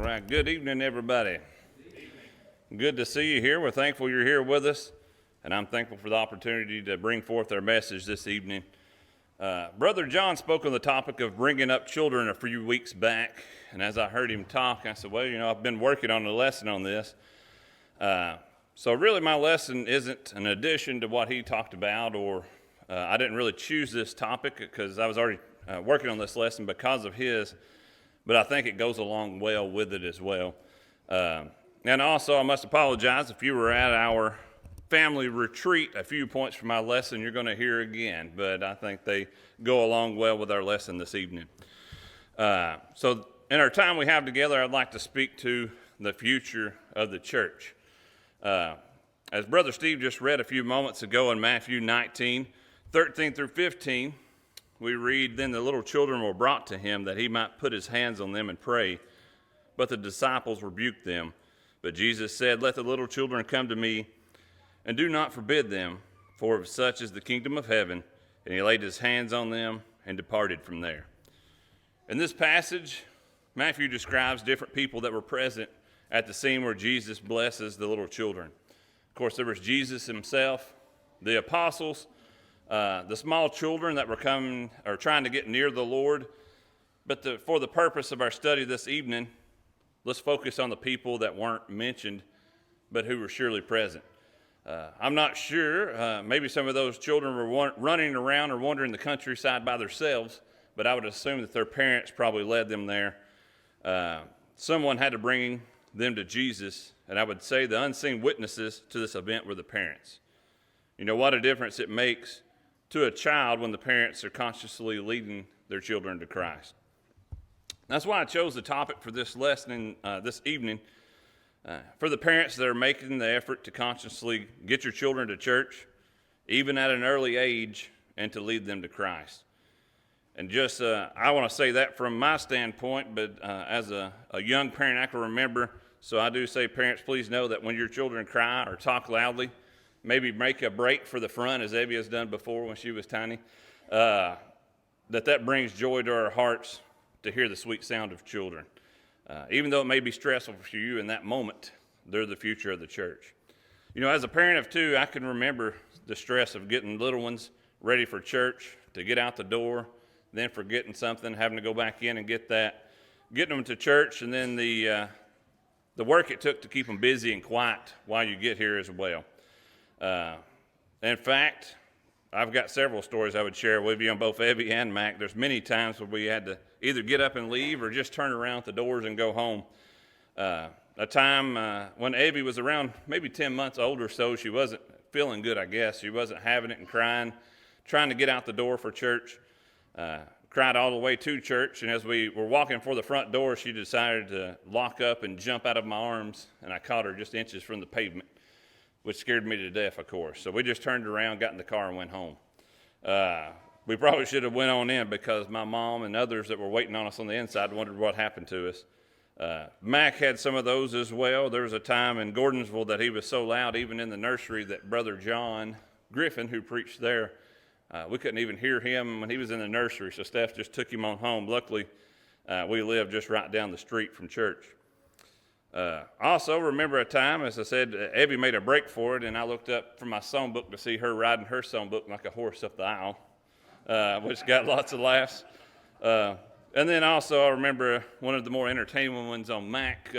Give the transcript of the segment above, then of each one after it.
right, good evening, everybody. Good to see you here. We're thankful you're here with us, and I'm thankful for the opportunity to bring forth our message this evening. Brother John spoke on the topic of bringing up children a few weeks back, and as I heard him talk, I said, well, I've been working on a lesson on this. So really my lesson isn't an addition to what he talked about, or I didn't really choose this topic because I was already working on this lesson because of his, but I think it goes along well with it as well. And also I must apologize if you were at our family retreat. A few points from my lesson you're going to hear again, but I think they go along well with our lesson this evening. So in our time we have together, I'd like to speak to the future of the church. As Brother Steve just read a few moments ago in Matthew 19, 13 through 15, we read, "Then the little children were brought to him that he might put his hands on them and pray. But the disciples rebuked them. But Jesus said, 'Let the little children come to me, and do not forbid them, for of such is the kingdom of heaven.' And he laid his hands on them and departed from there." In this passage, Matthew describes different people that were present at the scene where Jesus blesses the little children. Of course, there was Jesus himself, the apostles, the small children that were coming or trying to get near the Lord. But for the purpose of our study this evening, let's focus on the people that weren't mentioned, but who were surely present. I'm not sure. Maybe some of those children were running around or wandering the countryside by themselves, but I would assume that their parents probably led them there. Someone had to bring them to Jesus, and I would say the unseen witnesses to this event were the parents. What a difference it makes to a child when the parents are consciously leading their children to Christ. That's why I chose the topic for this lesson this evening. For the parents that are making the effort to consciously get your children to church, even at an early age, and to lead them to Christ. And just, I want to say that from my standpoint, but as a young parent, I can remember, so I do say, parents, please know that when your children cry or talk loudly, maybe make a break for the front, as Evie has done before when she was tiny, that brings joy to our hearts to hear the sweet sound of children. Even though it may be stressful for you in that moment, they're the future of the church. As a parent of two, I can remember the stress of getting little ones ready for church, to get out the door, then forgetting something, having to go back in and get that, getting them to church, and then the work it took to keep them busy and quiet while you get here as well. In fact, I've got several stories I would share with you on both Evie and Mac. There's many times where we had to either get up and leave or just turn around at the doors and go home. A time when Evie was around maybe 10 months old or so, she wasn't feeling good, I guess. She wasn't having it and crying, trying to get out the door for church. Cried all the way to church, and as we were walking for the front door, she decided to lock up and jump out of my arms, and I caught her just inches from the pavement, which scared me to death, of course. So we just turned around, got in the car, and went home. We probably should have went on in because my mom and others that were waiting on us on the inside wondered what happened to us. Mac had some of those as well. There was a time in Gordonsville that he was so loud, even in the nursery, that Brother John Griffin, who preached there, we couldn't even hear him when he was in the nursery, so Steph just took him on home. Luckily, we lived just right down the street from church. Also, remember a time, as I said, Evie made a break for it, and I looked up from my songbook to see her riding her songbook like a horse up the aisle, which got lots of laughs. And then also, I remember one of the more entertaining ones on Mac,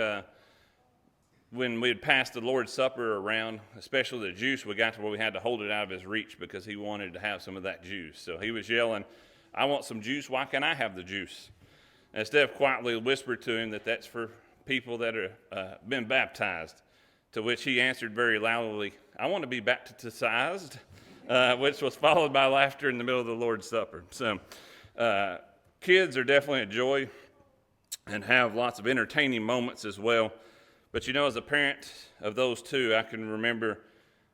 when we had passed the Lord's Supper around, especially the juice, we got to where we had to hold it out of his reach because he wanted to have some of that juice. So he was yelling, "I want some juice, why can't I have the juice?" And Steph quietly whispered to him that that's for people that are been baptized, to which he answered very loudly, "I want to be baptized," which was followed by laughter in the middle of the Lord's Supper. So kids are definitely a joy and have lots of entertaining moments as well. But as a parent of those two, I can remember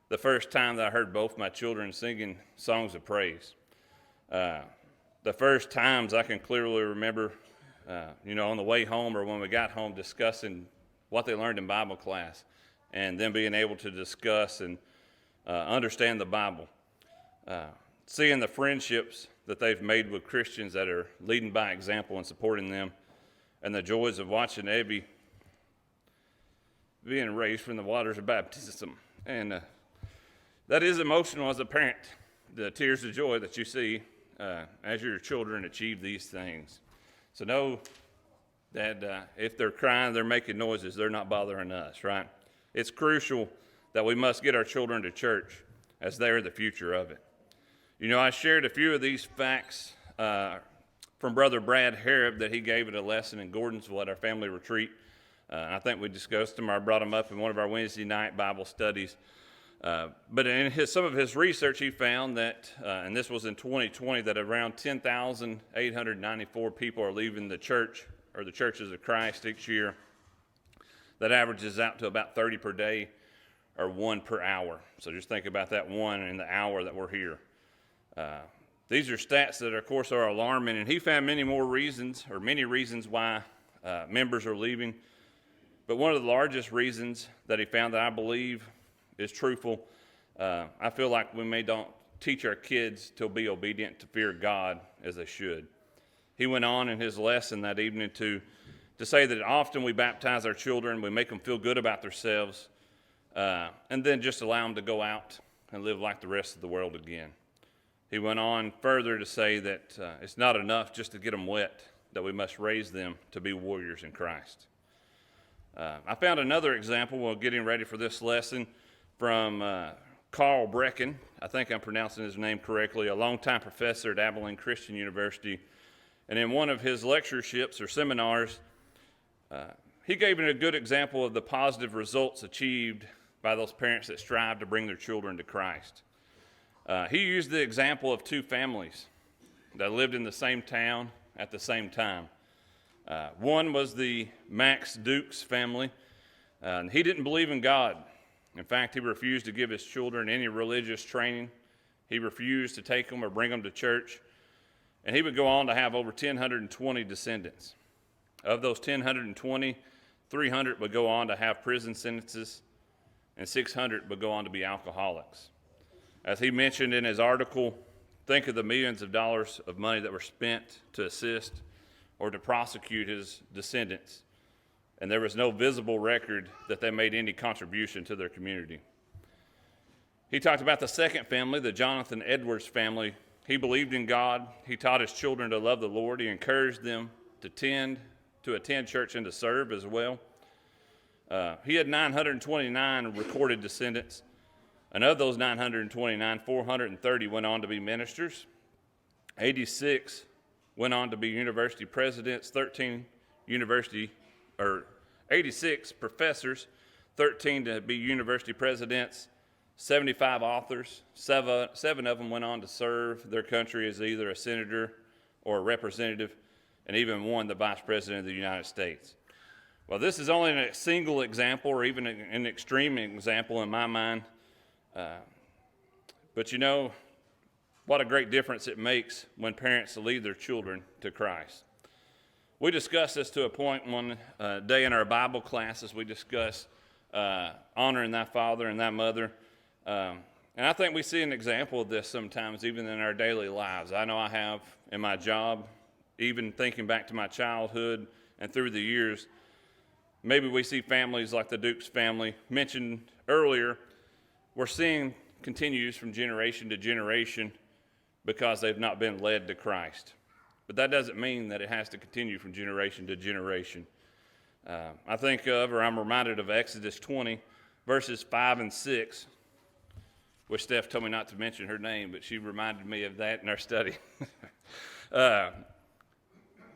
the first time that I heard both my children singing songs of praise. The first times I can clearly remember, on the way home or when we got home, discussing what they learned in Bible class and then being able to discuss and understand the Bible. Seeing the friendships that they've made with Christians that are leading by example and supporting them, and the joys of watching Evie being raised from the waters of baptism. And that is emotional as a parent, the tears of joy that you see as your children achieve these things. So know that if they're crying, they're making noises, they're not bothering us, right? It's crucial that we must get our children to church as they are the future of it. You know, I shared a few of these facts from Brother Brad Harrod that he gave at a lesson in Gordonsville at our family retreat. I think we discussed them, or I brought them up in one of our Wednesday night Bible studies. But in some of his research, he found that, and this was in 2020, that around 10,894 people are leaving the church or the churches of Christ each year. That averages out to about 30 per day or 1 per hour. So just think about that, 1 in the hour that we're here. These are stats that, of course, are alarming, and he found many reasons why members are leaving. But one of the largest reasons that he found that I believe is truthful, I feel like we don't teach our kids to be obedient to fear God as they should. He went on in his lesson that evening to say that often we baptize our children, we make them feel good about themselves, and then just allow them to go out and live like the rest of the world again. He went on further to say that it's not enough just to get them wet, that we must raise them to be warriors in Christ. I found another example while getting ready for this lesson from Carl Brecken. I think I'm pronouncing his name correctly, a longtime professor at Abilene Christian University. And in one of his lectureships or seminars, he gave a good example of the positive results achieved by those parents that strive to bring their children to Christ. He used the example of two families that lived in the same town at the same time. One was the Max Dukes family. He didn't believe in God. In fact, he refused to give his children any religious training. He refused to take them or bring them to church. And he would go on to have over 1,020 descendants. Of those 1,020, 300 would go on to have prison sentences, and 600 would go on to be alcoholics. As he mentioned in his article, think of the millions of dollars of money that were spent to assist or to prosecute his descendants, and there was no visible record that they made any contribution to their community. He talked about the second family, the Jonathan Edwards family. He believed in God. He taught his children to love the Lord. He encouraged them to attend church and to serve as well. He had 929 recorded descendants, and of those 929, 430 went on to be ministers. 86 went on to be university presidents, 86 professors, 13 to be university presidents, 75 authors, seven of them went on to serve their country as either a senator or a representative, and even one the vice president of the United States. Well, this is only a single example, or even an extreme example in my mind, but you know what a great difference it makes when parents lead their children to Christ. We discussed this to a point one day in our Bible class as we discussed honoring thy father and thy mother. And I think we see an example of this sometimes even in our daily lives. I know I have in my job, even thinking back to my childhood and through the years. Maybe we see families like the Dukes family mentioned earlier. We're seeing continues from generation to generation because they've not been led to Christ. But that doesn't mean that it has to continue from generation to generation. I think of, or I'm reminded of Exodus 20, verses 5 and 6, which Steph told me not to mention her name, but she reminded me of that in our study.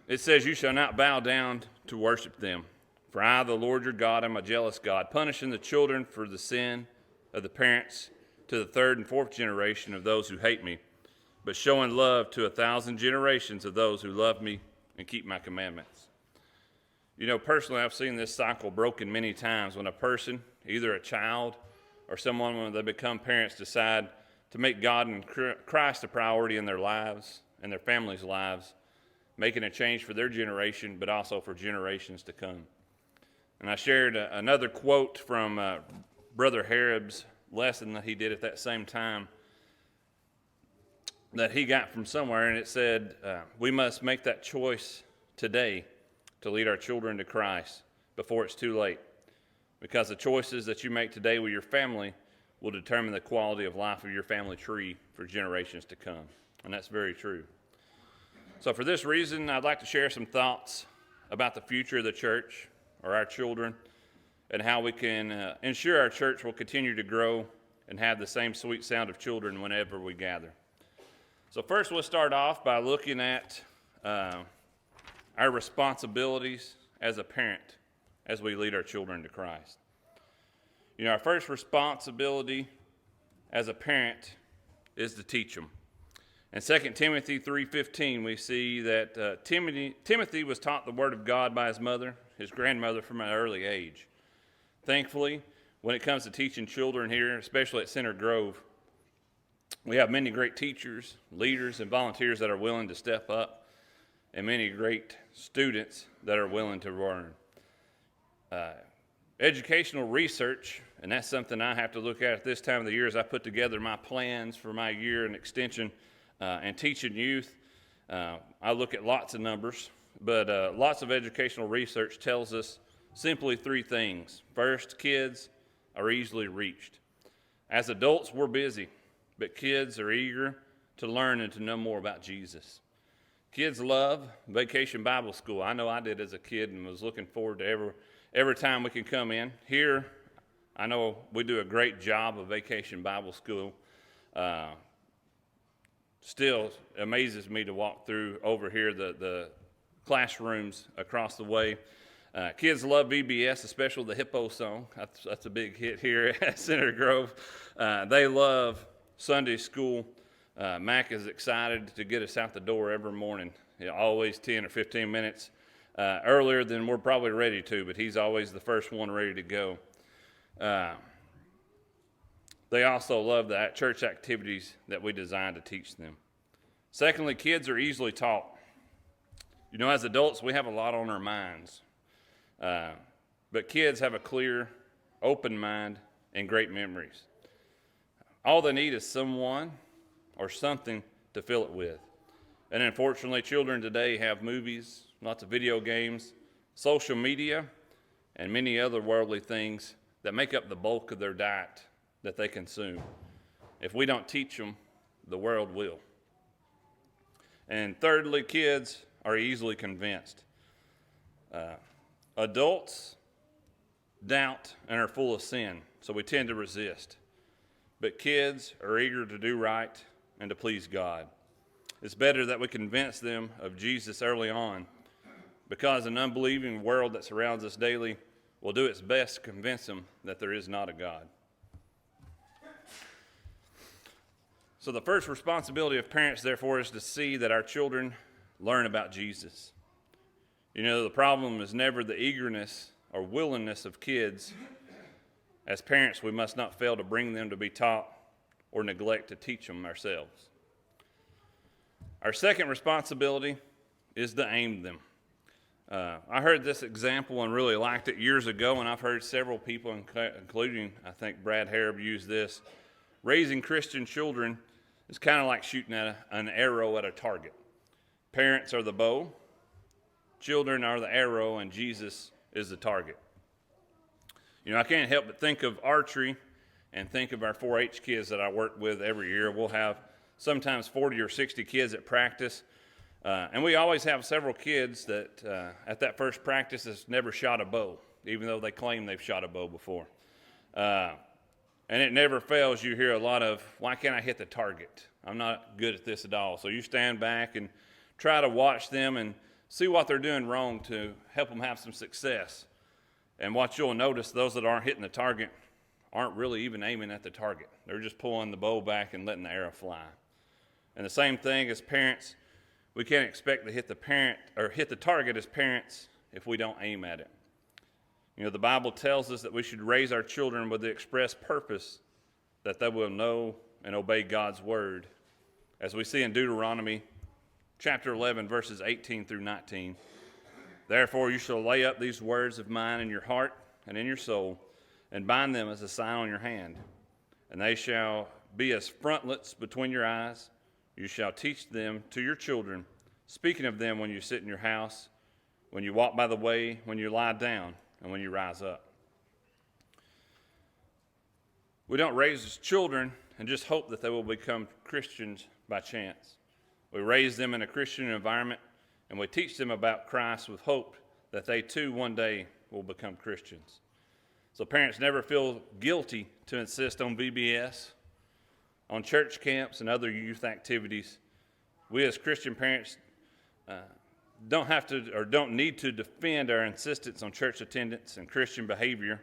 It says, "You shall not bow down to worship them. For I, the Lord your God, am a jealous God, punishing the children for the sin of the parents to the third and fourth generation of those who hate me, but showing love to 1,000 generations of those who love me and keep my commandments." You know, personally, I've seen this cycle broken many times when a person, either a child or someone when they become parents, decide to make God and Christ a priority in their lives and their families' lives, making a change for their generation, but also for generations to come. And I shared another quote from Brother Harrod's lesson that he did at that same time that he got from somewhere, and it said, we must make that choice today to lead our children to Christ before it's too late. because the choices that you make today with your family will determine the quality of life of your family tree for generations to come. And that's very true. So for this reason, I'd like to share some thoughts about the future of the church or our children and how we can ensure our church will continue to grow and have the same sweet sound of children whenever we gather. So first, we'll start off by looking at our responsibilities as a parent as we lead our children to Christ. You know, our first responsibility as a parent is to teach them. In 2 Timothy 3:15, we see that Timothy was taught the Word of God by his grandmother, from an early age. Thankfully, when it comes to teaching children here, especially at Center Grove, we have many great teachers, leaders, and volunteers that are willing to step up, and many great students that are willing to learn. Educational research, and that's something I have to look at this time of the year as I put together my plans for my year in extension and teaching youth. I look at lots of numbers, but lots of educational research tells us simply three things. First, kids are easily reached. As adults, we're busy, but kids are eager to learn and to know more about Jesus. Kids love Vacation Bible School. I know I did as a kid and was looking forward to every time we can come in. Here, I know we do a great job of Vacation Bible School. Still amazes me to walk through over here the classrooms across the way. Kids love VBS, especially the Hippo song. That's a big hit here at Center Grove. They love Sunday school. Mac is excited to get us out the door every morning, always 10 or 15 minutes earlier than we're probably ready to, but he's always the first one ready to go. They also love the church activities that we designed to teach them. Secondly, kids are easily taught. You know, as adults, we have a lot on our minds, but kids have a clear, open mind and great memories. All they need is someone or something to fill it with. And unfortunately, children today have movies, lots of video games, social media, and many other worldly things that make up the bulk of their diet that they consume. If we don't teach them, the world will. And thirdly, kids are easily convinced. Adults doubt and are full of sin, so we tend to resist. But kids are eager to do right and to please God. It's better that we convince them of Jesus early on, because an unbelieving world that surrounds us daily will do its best to convince them that there is not a God. So the first responsibility of parents, therefore, is to see that our children learn about Jesus. You know, the problem is never the eagerness or willingness of kids. As parents, we must not fail to bring them to be taught or neglect to teach them ourselves. Our second responsibility is to aim them. I heard this example and really liked it years ago, and I've heard several people, including, I think, Brad Harab, use this. Raising Christian children is kind of like shooting at an arrow at a target. Parents are the bow, children are the arrow, and Jesus is the target. You know, I can't help but think of archery and think of our 4-H kids that I work with every year. We'll have sometimes 40 or 60 kids at practice. And we always have several kids that at that first practice has never shot a bow, even though they claim they've shot a bow before. And it never fails. You hear a lot of, why can't I hit the target? I'm not good at this at all. So you stand back and try to watch them and see what they're doing wrong to help them have some success. And what you'll notice, those that aren't hitting the target aren't really even aiming at the target. They're just pulling the bow back and letting the arrow fly. And the same thing as parents, we can't expect to hit the target as parents if we don't aim at it. You know, the Bible tells us that we should raise our children with the express purpose that they will know and obey God's word. As we see in Deuteronomy chapter 11, verses 18 through 19. Therefore you shall lay up these words of mine in your heart and in your soul, and bind them as a sign on your hand. And they shall be as frontlets between your eyes. You shall teach them to your children, speaking of them when you sit in your house, when you walk by the way, when you lie down, and when you rise up. We don't raise children and just hope that they will become Christians by chance. We raise them in a Christian environment, and we teach them about Christ with hope that they too one day will become Christians. So parents never feel guilty to insist on VBS, on church camps, and other youth activities. We as Christian parents don't need to defend our insistence on church attendance and Christian behavior,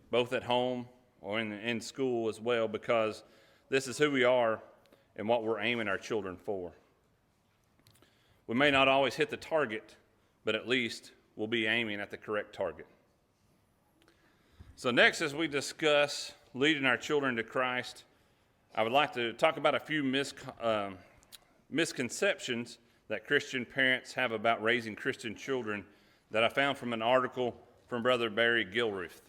both at home or in school as well, because this is who we are and what we're aiming our children for. We may not always hit the target, but at least we'll be aiming at the correct target. So next, as we discuss leading our children to Christ, I would like to talk about a few misconceptions that Christian parents have about raising Christian children that I found from an article from Brother Barry Gilruth.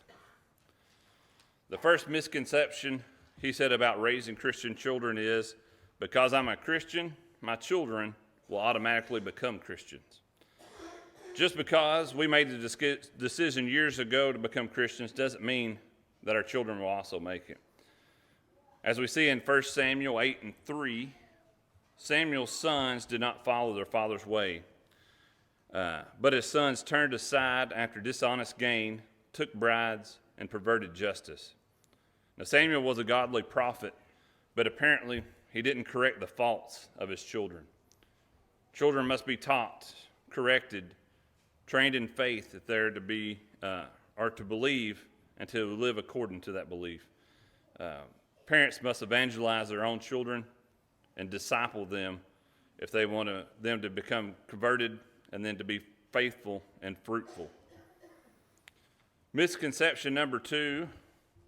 The first misconception he said about raising Christian children is, because I'm a Christian, my children will automatically become Christians. Just because we made the decision years ago to become Christians doesn't mean that our children will also make it. As we see in 1 Samuel 8:3, Samuel's sons did not follow their father's way, but his sons turned aside after dishonest gain, took brides, and perverted justice. Now Samuel was a godly prophet, but apparently he didn't correct the faults of his children. Children must be taught, corrected, trained in faith that they're to be or to believe and to live according to that belief. Parents must evangelize their own children and disciple them if they want them to become converted and then to be faithful and fruitful. Misconception number 2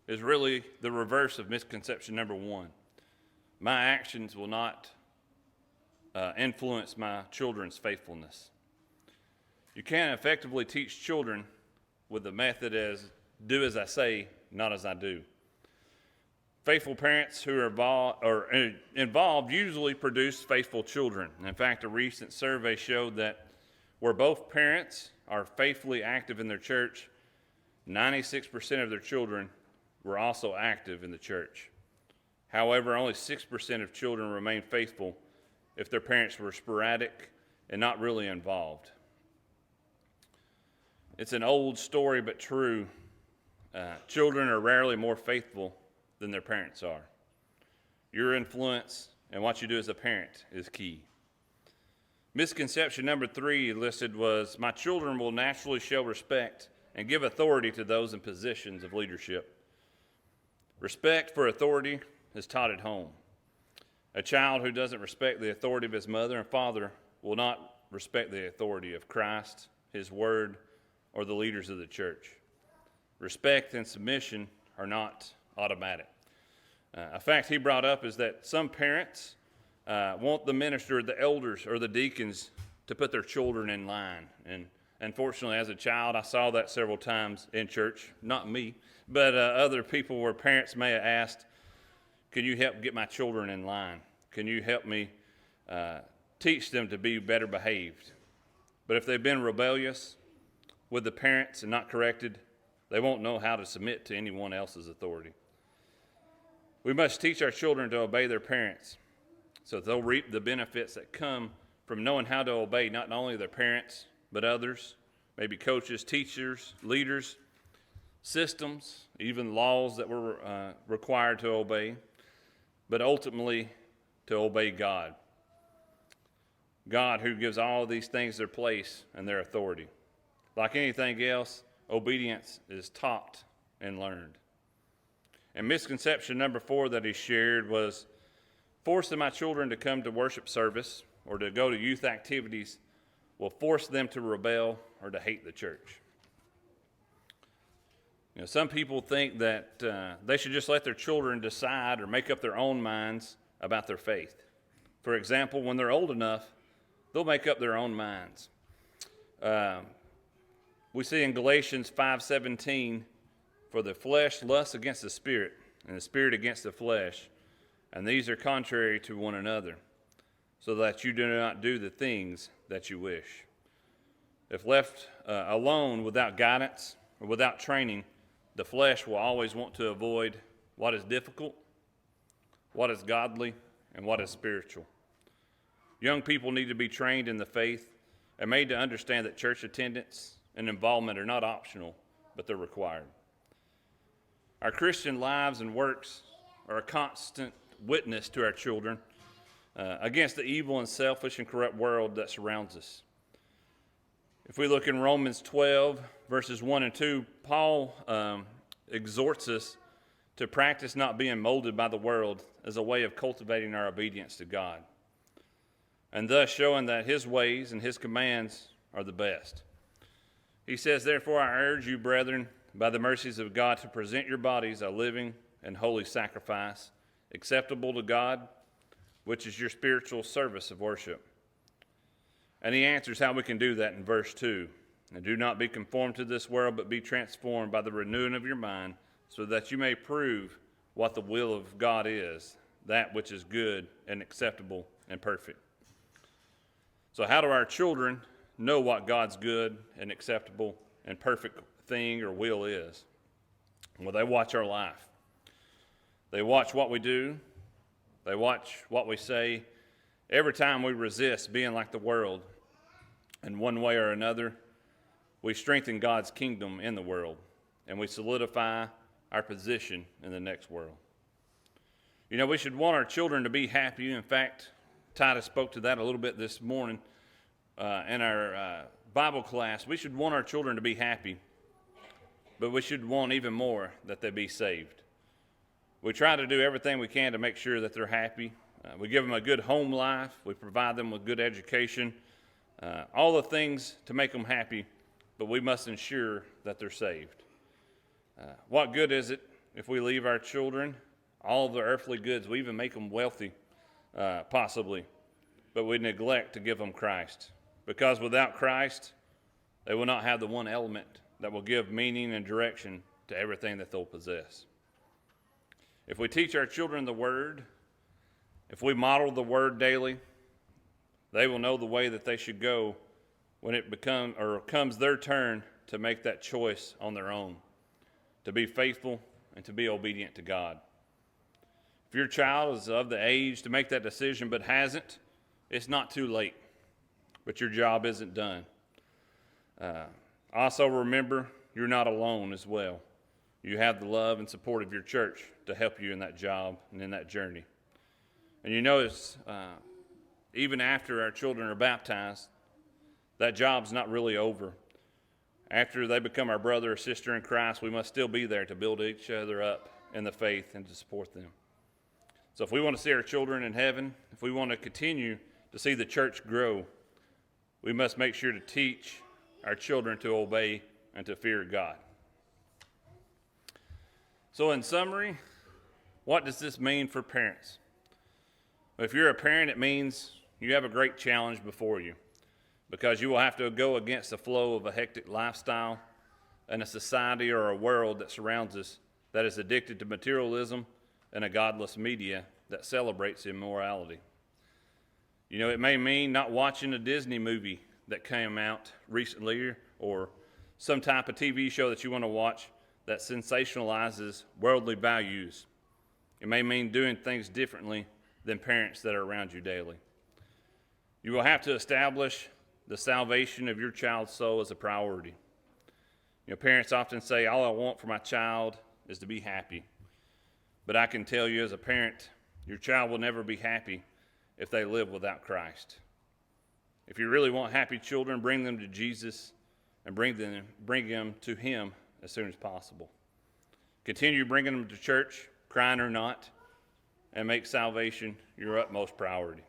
is really the reverse of misconception number 1. My actions will not influence my children's faithfulness. You can't effectively teach children with the method as do as I say, not as I do. Faithful parents who are involved usually produce faithful children. In fact, a recent survey showed that where both parents are faithfully active in their church, 96% of their children were also active in the church. However, only 6% of children remain faithful if their parents were sporadic and not really involved. It's an old story, but true. Children are rarely more faithful than their parents are. Your influence and what you do as a parent is key. Misconception number 3 listed was, my children will naturally show respect and give authority to those in positions of leadership. Respect for authority is taught at home. A child who doesn't respect the authority of his mother and father will not respect the authority of Christ, his word, or the leaders of the church. Respect and submission are not automatic. A fact he brought up is that some parents want the minister, the elders, or the deacons to put their children in line. And unfortunately, as a child, I saw that several times in church. Not me, but other people where parents may have asked, can you help get my children in line? Can you help me teach them to be better behaved? But if they've been rebellious with the parents and not corrected, they won't know how to submit to anyone else's authority. We must teach our children to obey their parents so that they'll reap the benefits that come from knowing how to obey not only their parents, but others, maybe coaches, teachers, leaders, systems, even laws that we're required to obey, but ultimately to obey God. God who gives all of these things their place and their authority. Like anything else, obedience is taught and learned. And misconception number 4 that he shared was, forcing my children to come to worship service or to go to youth activities will force them to rebel or to hate the church. You know, some people think that they should just let their children decide or make up their own minds about their faith. For example, when they're old enough, they'll make up their own minds. We see in Galatians 5:17, for the flesh lusts against the spirit, and the spirit against the flesh, and these are contrary to one another, so that you do not do the things that you wish. If left alone without guidance or without training, the flesh will always want to avoid what is difficult, what is godly, and what is spiritual. Young people need to be trained in the faith and made to understand that church attendance and involvement are not optional, but they're required. Our Christian lives and works are a constant witness to our children against the evil and selfish and corrupt world that surrounds us. If we look in Romans 12, verses 1 and 2, Paul exhorts us to practice not being molded by the world as a way of cultivating our obedience to God, and thus showing that his ways and his commands are the best. He says, "Therefore I urge you, brethren, by the mercies of God, to present your bodies a living and holy sacrifice, acceptable to God, which is your spiritual service of worship." And he answers how we can do that in verse 2. "And do not be conformed to this world, but be transformed by the renewing of your mind, so that you may prove what the will of God is, that which is good and acceptable and perfect." So how do our children know what God's good and acceptable and perfect thing or will is? Well, they watch our life. They watch what we do. They watch what we say. Every time we resist being like the world in one way or another, we strengthen God's kingdom in the world, and we solidify our position in the next world. You know, we should want our children to be happy. In fact, Titus spoke to that a little bit this morning in our Bible class. We should want our children to be happy, but we should want even more that they be saved. We try to do everything we can to make sure that they're happy. We give them a good home life. We provide them with good education, all the things to make them happy, but we must ensure that they're saved. What good is it if we leave our children all of the earthly goods? We even make them wealthy, possibly, but we neglect to give them Christ. Because without Christ, they will not have the one element that will give meaning and direction to everything that they'll possess. If we teach our children the Word, if we model the Word daily, they will know the way that they should go when it comes their turn to make that choice on their own, to be faithful and to be obedient to God. If your child is of the age to make that decision but hasn't, it's not too late, but your job isn't done. Also remember, you're not alone as well. You have the love and support of your church to help you in that job and in that journey. And you notice, even after our children are baptized, that job's not really over. After they become our brother or sister in Christ, we must still be there to build each other up in the faith and to support them. So if we want to see our children in heaven, if we want to continue to see the church grow, we must make sure to teach our children to obey and to fear God. So in summary, what does this mean for parents? If you're a parent, it means you have a great challenge before you, because you will have to go against the flow of a hectic lifestyle and a society or a world that surrounds us that is addicted to materialism and a godless media that celebrates immorality. You know, it may mean not watching a Disney movie that came out recently or some type of TV show that you want to watch that sensationalizes worldly values. It may mean doing things differently than parents that are around you daily. You will have to establish the salvation of your child's soul as a priority. You know, parents often say, all I want for my child is to be happy. But I can tell you as a parent, your child will never be happy if they live without Christ. If you really want happy children, bring them to Jesus and bring them to Him as soon as possible. Continue bringing them to church, crying or not, and make salvation your utmost priority.